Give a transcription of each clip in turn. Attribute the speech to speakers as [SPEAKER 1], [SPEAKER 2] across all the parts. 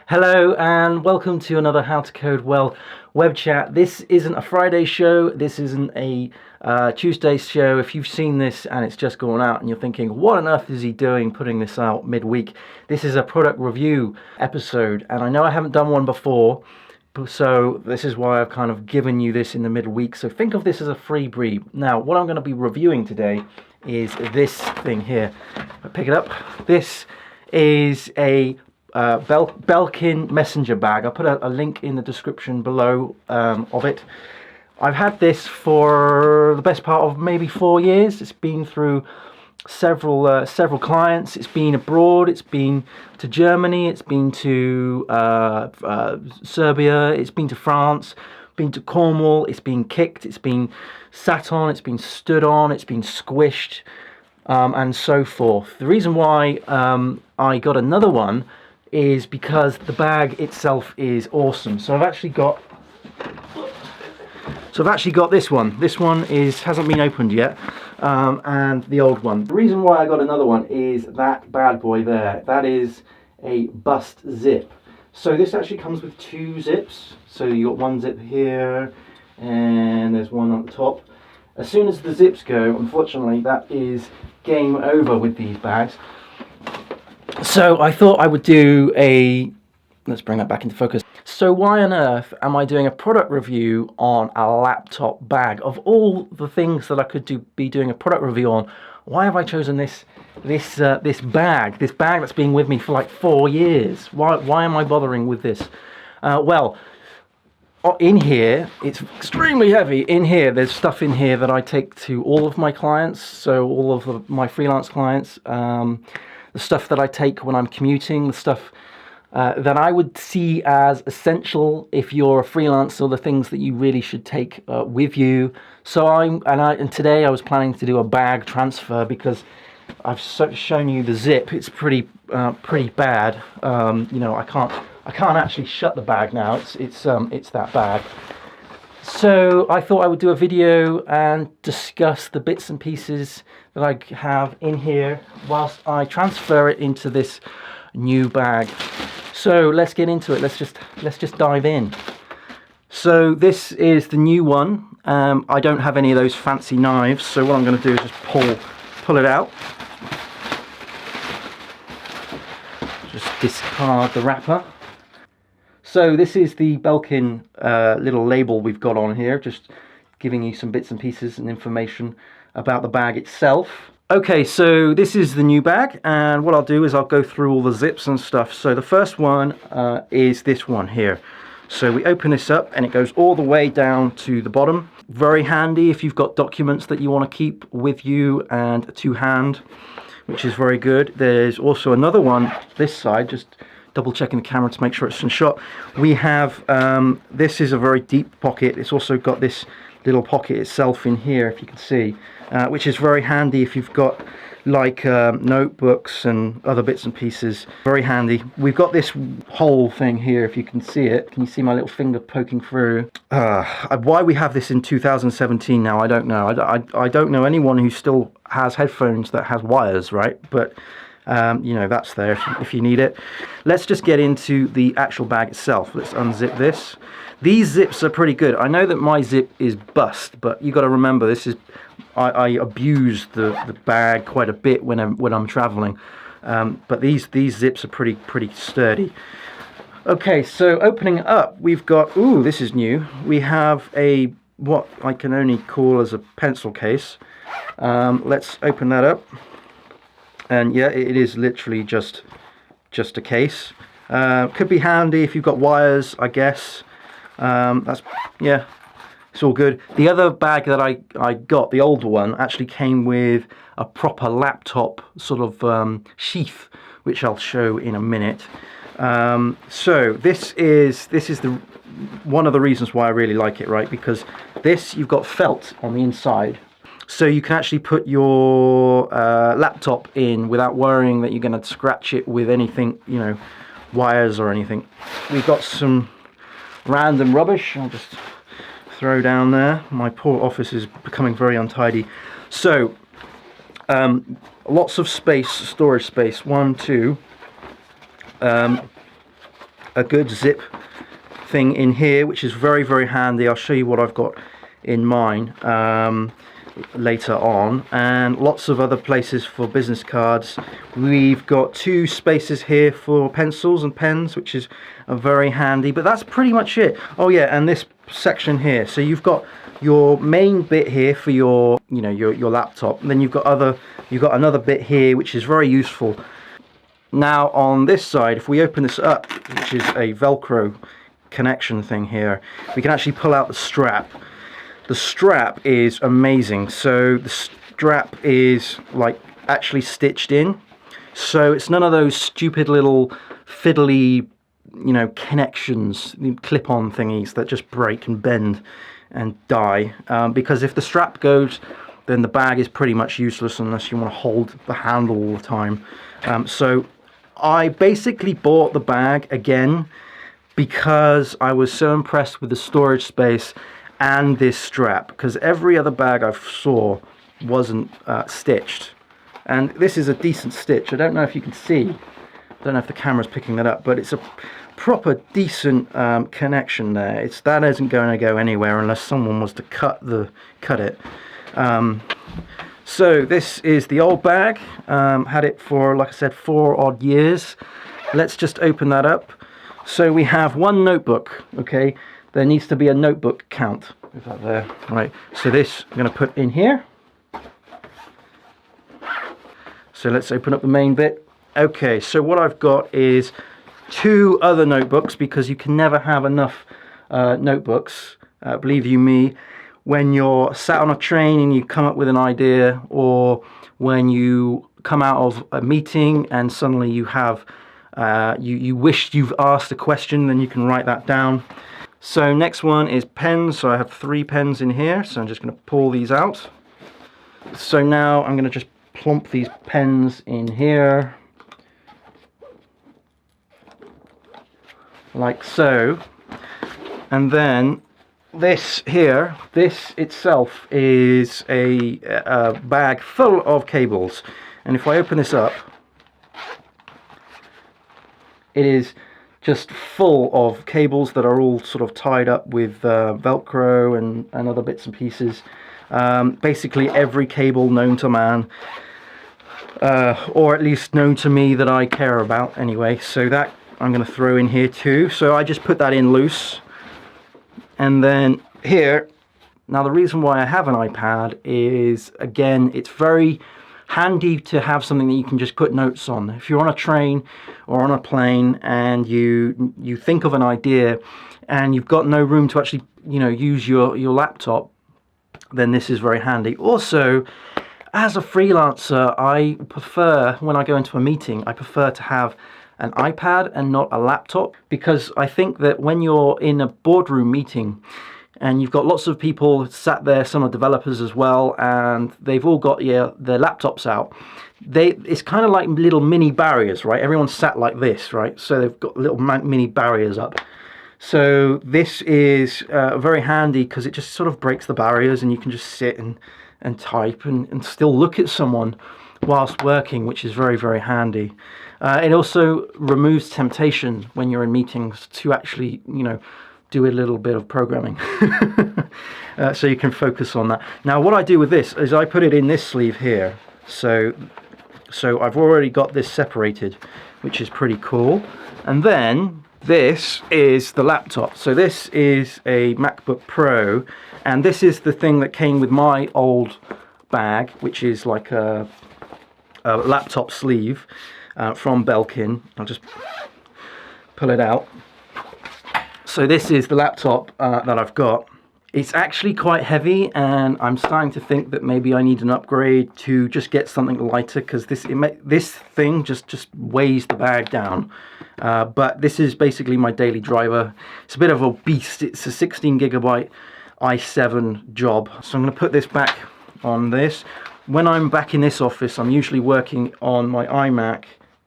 [SPEAKER 1] Hello and welcome to another How to Code Well web chat. This isn't a Friday show, this isn't a Tuesday show. If you've seen this and it's just gone out and you're thinking, what on earth is he doing putting this out midweek? This is a product review episode, and I know I haven't done one before, so this is why I've kind of given you this in the midweek. So think of this as a freebie. Now, what I'm going to be reviewing today is this thing here. I pick it up. This is a Belkin messenger bag. I'll put a link in the description below of it. I've had this for the best part of maybe 4 years. It's been through several clients. It's been abroad. It's been to Germany. It's been to Serbia. It's been to France. Been to Cornwall. It's been kicked. It's been sat on. It's been stood on. It's been squished, and so forth. The reason why I got another one is because the bag itself is awesome. So I've actually got this one. This one hasn't been opened yet, and the old one. The reason why I got another one is that bad boy there. That is a bust zip. So this actually comes with 2 zips. So you got one zip here, and there's one on the top. As soon as the zips go, unfortunately, that is game over with these bags. So I thought I would do let's bring that back into focus. So why on earth am I doing a product review on a laptop bag? Of all the things that I could be doing a product review on, why have I chosen this bag that's been with me for like 4 years? Why am I bothering with this? Well, in here, it's extremely heavy. In here, there's stuff in here that I take to all of my clients, so all of my freelance clients. The stuff that I take when I'm commuting, the stuff that I would see as essential if you're a freelancer, the things that you really should take with you. So today I was planning to do a bag transfer because I've shown you the zip. It's pretty bad. I can't actually shut the bag now. It's that bag. So I thought I would do a video and discuss the bits and pieces that I have in here whilst I transfer it into this new bag. So let's get into it. Let's just dive in. So this is the new one. I don't have any of those fancy knives, so what I'm going to do is just pull it out. Just discard the wrapper. So this is the Belkin little label we've got on here, just giving you some bits and pieces and information about the bag itself. Okay, so this is the new bag, and what I'll do is I'll go through all the zips and stuff. So the first one is this one here. So we open this up and it goes all the way down to the bottom. Very handy if you've got documents that you want to keep with you and to hand, which is very good. There's also another one this side, just double checking the camera to make sure it's in shot. We have, this is a very deep pocket. It's also got this little pocket itself in here, if you can see, which is very handy if you've got like notebooks and other bits and pieces. Very handy. We've got this hole thing here, if you can see it. Can you see my little finger poking through? Why we have this in 2017 now, I don't know. I don't know anyone who still has headphones that has wires, right? But that's there if you need it. Let's just get into the actual bag itself. Let's unzip this. These zips are pretty good. I know that my zip is bust, but you got to remember I abuse the bag quite a bit when I'm traveling. But these zips are pretty sturdy. Okay, so opening it up, we've got, this is new. We have what I can only call as a pencil case. Let's open that up. And yeah, it is literally just a case. Could be handy if you've got wires, I guess. It's all good. The other bag that I got, the older one, actually came with a proper laptop sort of sheath, which I'll show in a minute. So this is one of the reasons why I really like it, right? Because you've got felt on the inside. So you can actually put your laptop in without worrying that you're going to scratch it with anything, wires or anything. We've got some random rubbish I'll just throw down there. My poor office is becoming very untidy. So lots of space, storage space. 1, 2. a good zip thing in here, which is very, very handy. I'll show you what I've got in mine later on, and lots of other places for business cards. We've got 2 spaces here for pencils and pens, which is very handy, but that's pretty much it. Oh yeah, and this section here, so you've got your main bit here for your, you know, your laptop, and then you've got another bit here which is very useful. Now on this side, if we open this up, which is a Velcro connection thing here, we can actually pull out the strap. The strap is amazing. So the strap is like actually stitched in, so it's none of those stupid little fiddly, you know, connections, clip-on thingies that just break and bend and die, because if the strap goes, then the bag is pretty much useless unless you want to hold the handle all the time. So I basically bought the bag again because I was so impressed with the storage space and this strap, because every other bag I saw wasn't stitched, and this is a decent stitch. I don't know if you can see, I don't know if the camera's picking that up, but it's a proper decent connection there. That isn't going to go anywhere unless someone was to cut it. So this is the old bag. Had it for, like I said, 4 odd years. Let's just open that up. So we have 1 notebook. Okay, there needs to be a notebook count. Is that there? Right. So this I'm going to put in here. So let's open up the main bit. Okay, so what I've got is 2 other notebooks, because you can never have enough notebooks, believe you me, when you're sat on a train and you come up with an idea, or when you come out of a meeting and suddenly you have you wished you've asked a question, then you can write that down. So next one is pens. So I have 3 pens in here, so I'm just going to pull these out. So now I'm going to just plump these pens in here like so, and then this here, this itself is a bag full of cables, and if I open this up, it is just full of cables that are all sort of tied up with Velcro and other bits and pieces. Basically every cable known to man, or at least known to me that I care about anyway. So that I'm going to throw in here too. So I just put that in loose. And then here, now the reason why I have an iPad is, again, it's very handy to have something that you can just put notes on. If you're on a train or on a plane and you think of an idea and you've got no room to actually, you know, use your laptop, then this is very handy. Also, as a freelancer, I prefer, when I go into a meeting, I prefer to have an iPad and not a laptop, because I think that when you're in a boardroom meeting and you've got lots of people sat there, some are developers as well, and they've all got their laptops out, it's kind of like little mini barriers, right? Everyone's sat like this, right? So they've got little mini barriers up. So this is very handy because it just sort of breaks the barriers, and you can just sit and type and still look at someone whilst working, which is very, very handy. It also removes temptation when you're in meetings to actually, you know, do a little bit of programming. So you can focus on that. Now what I do with this is I put it in this sleeve here. So I've already got this separated, which is pretty cool. And then this is the laptop. So this is a MacBook Pro, and this is the thing that came with my old bag, which is like a laptop sleeve from Belkin. I'll just pull it out. So this is the laptop that I've got. It's actually quite heavy, and I'm starting to think that maybe I need an upgrade to just get something lighter, because this thing just weighs the bag down. But this is basically my daily driver. It's a bit of a beast. It's a 16 gigabyte i7 job. So I'm going to put this back on this. When I'm back in this office, I'm usually working on my iMac,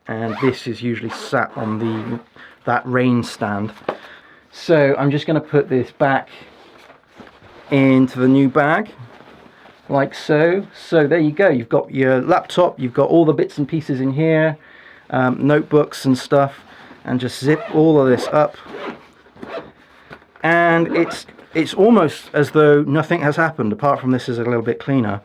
[SPEAKER 1] and this is usually sat on that rain stand. So I'm just going to put this back into the new bag, like so. So there you go. You've got your laptop, you've got all the bits and pieces in here, notebooks and stuff. and just zip all of this up, and it's almost as though nothing has happened, apart from this is a little bit cleaner.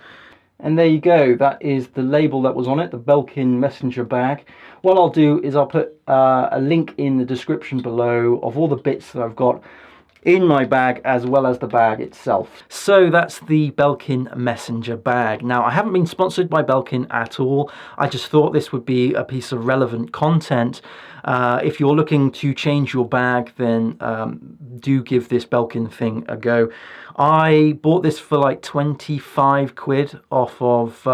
[SPEAKER 1] And there you go, that is the label that was on it, the Belkin messenger bag. What I'll do is I'll put a link in the description below of all the bits that I've got in my bag, as well as the bag itself. So that's the Belkin messenger bag. Now, I haven't been sponsored by Belkin at all. I just thought this would be a piece of relevant content. If you're looking to change your bag, then do give this Belkin thing a go. I bought this for like 25 quid off of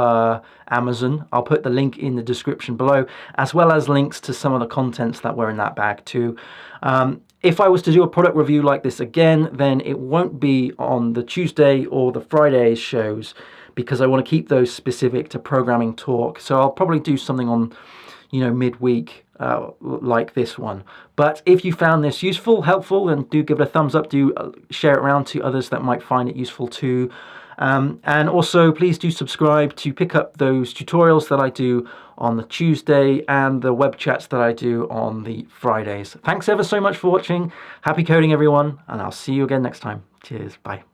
[SPEAKER 1] Amazon. I'll put the link in the description below, as well as links to some of the contents that were in that bag too. If I was to do a product review like this again, then it won't be on the Tuesday or the Friday shows, because I want to keep those specific to Programming Talk. So I'll probably do something on, midweek like this one. But if you found this useful, helpful, then do give it a thumbs up. Do share it around to others that might find it useful too. And also, please do subscribe to pick up those tutorials that I do on the Tuesday and the web chats that I do on the Fridays. Thanks ever so much for watching. Happy coding, everyone, and I'll see you again next time. Cheers. Bye.